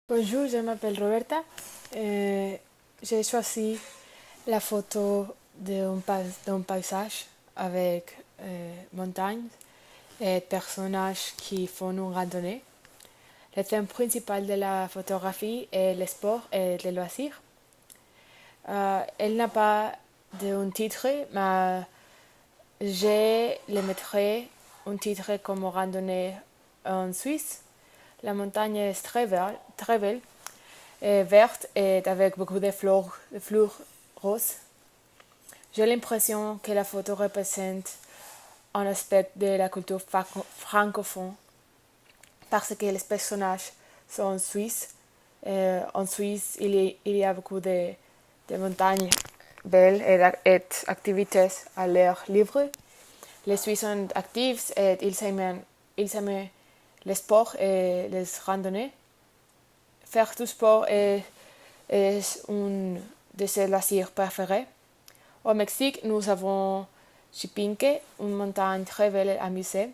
Bonjour, je m'appelle Roberta. J'ai choisi la photo d'un paysage avec montagnes et personnages qui font une randonnée. Le thème principal de la photographie est le sport et les loisirs. Elle n'a pas d'un titre, mais je le mettrai un titre comme randonnée en Suisse. La montagne est très belle et verte et avec beaucoup de fleurs roses. J'ai l'impression que la photo représente un aspect de la culture francophone parce que les personnages sont suisses. En Suisse, il y a beaucoup de montagnes belles et activités à l'air libre. Les Suisses sont actifs et ils aiment le sport et les randonnées. Faire du sport est un de ses loisirs préférés. Au Mexique, nous avons Chipinque, une montagne très belle à musée.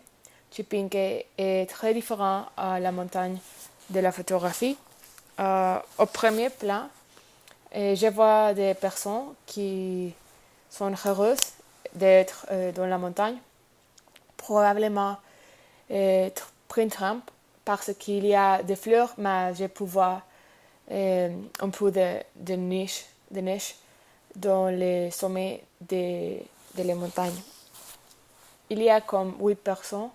Chipinque est très différent à la montagne de la photographie. Au premier plan, je vois des personnes qui sont heureuses d'être dans la montagne. Probablement printemps parce qu'il y a des fleurs, mais je peux voir un peu de neige dans les sommets de les montagnes. Il y a comme 8 personnes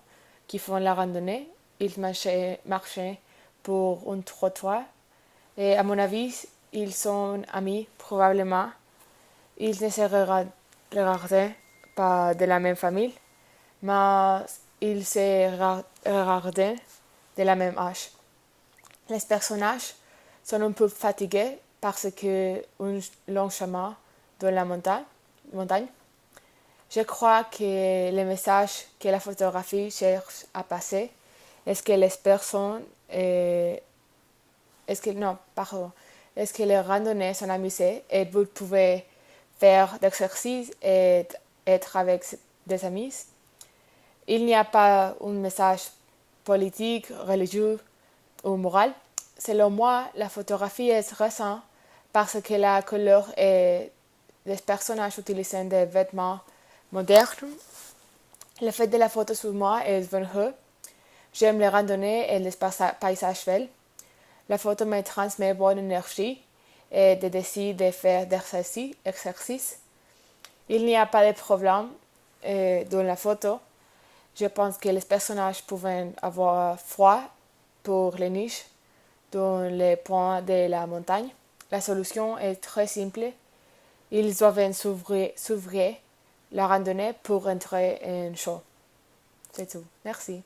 qui font la randonnée. Ils marchaient pour un trottoir. Et à mon avis, ils sont amis, probablement. Ils ne se regardaient pas de la même famille, mais ils se regardaient de la même âge. Les personnages sont un peu fatigués parce que un long chemin dans la montagne. Je crois que le message que la photographie cherche à passer est que les personnes est que les randonnées sont amusées et vous pouvez faire d'exercice et être avec des amis. Il n'y a pas un message politique, religieux ou moral. Selon moi, la photographie est récente parce que la couleur et les personnages utilisent des vêtements modernes. L'effet de la photo sur moi est venteux. J'aime les randonnées et les paysages belles. La photo me transmet bonne énergie et des désirs de faire d'exercice. Il n'y a pas de problème dans la photo. Je pense que les personnages pouvaient avoir froid pour les niches dans les points de la montagne. La solution est très simple. Ils doivent s'ouvrir la randonnée pour entrer en chaud. C'est tout. Merci.